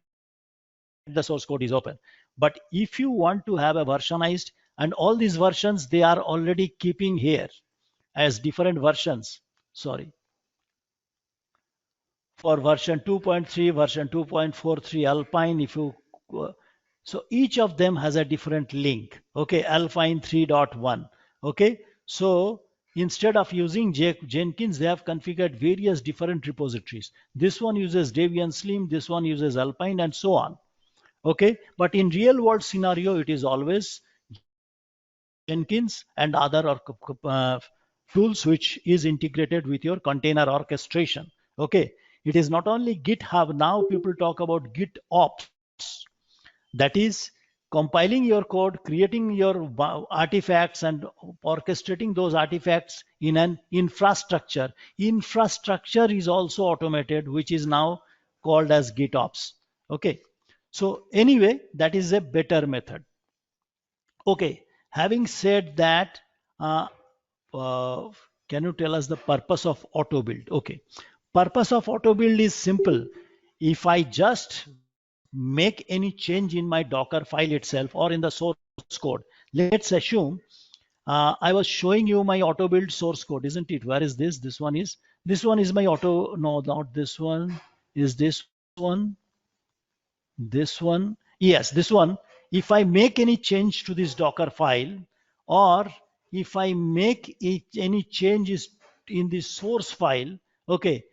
and the source code is open. But if you want to have a versionized, and all these versions they are already keeping here as different versions, sorry, for version 2.3, version 2.43 Alpine, if you so each of them has a different link. Okay, Alpine 3.1. Okay, so instead of using Jenkins, they have configured various different repositories. This one uses Debian Slim, this one uses Alpine, and so on. Okay, but in real world scenario, it is always Jenkins and other tools which is integrated with your container orchestration. Okay, it is not only GitHub. Now people talk about GitOps, that is compiling your code, creating your artifacts, and orchestrating those artifacts in an infrastructure. Infrastructure is also automated, which is now called as GitOps. Okay, so anyway, that is a better method. Okay, having said that, can you tell us the purpose of auto build? Okay, purpose of auto build is simple. If I just make any change in my Docker file itself or in the source code, let's assume I was showing you my auto build source code, isn't it? Where is this? This one is my auto. No, not this one. Is this one? This one? Yes, this one. If I make any change to this Docker file, or if I make any changes in the source file, okay,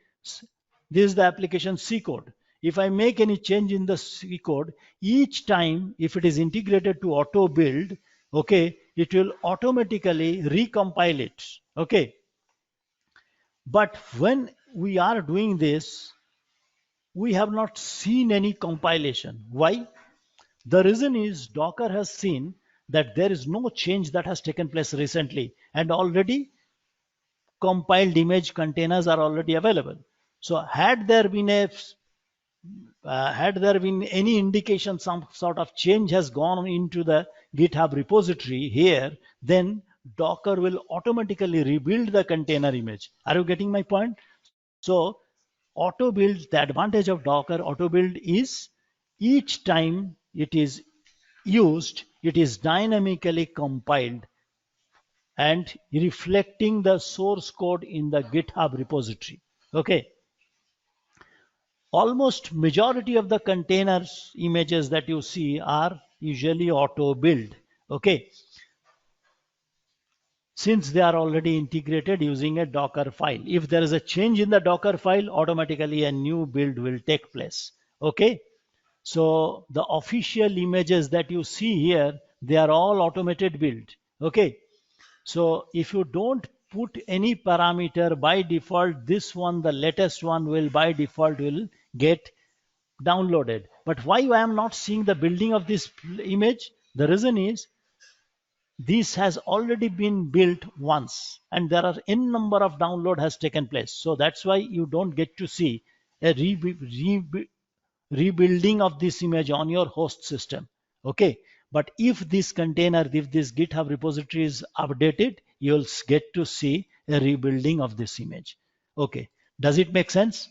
this is the application C code. If I make any change in the C code, each time if it is integrated to auto build, okay, it will automatically recompile it. Okay, but when we are doing this, we have not seen any compilation. Why? The reason is Docker has seen that there is no change that has taken place recently, and already compiled image containers are already available. So had there been any indication some sort of change has gone into the GitHub repository here, then Docker will automatically rebuild the container image. Are you getting my point? So auto build, the advantage of Docker auto build is each time it is used, it is dynamically compiled and reflecting the source code in the GitHub repository. Okay. Almost majority of the containers images that you see are usually auto build. Okay. Since they are already integrated using a Docker file. If there is a change in the Docker file, automatically a new build will take place. Okay. So the official images that you see here, they are all automated build. Okay. So if you don't put any parameter by default, this one, the latest one will by default will get downloaded. But why I am not seeing the building of this image? The reason is this has already been built once and there are n number of download has taken place. So that's why you don't get to see a rebuilding of this image on your host system. Okay. But if this container, if this GitHub repository is updated, you'll get to see a rebuilding of this image. Okay. Does it make sense?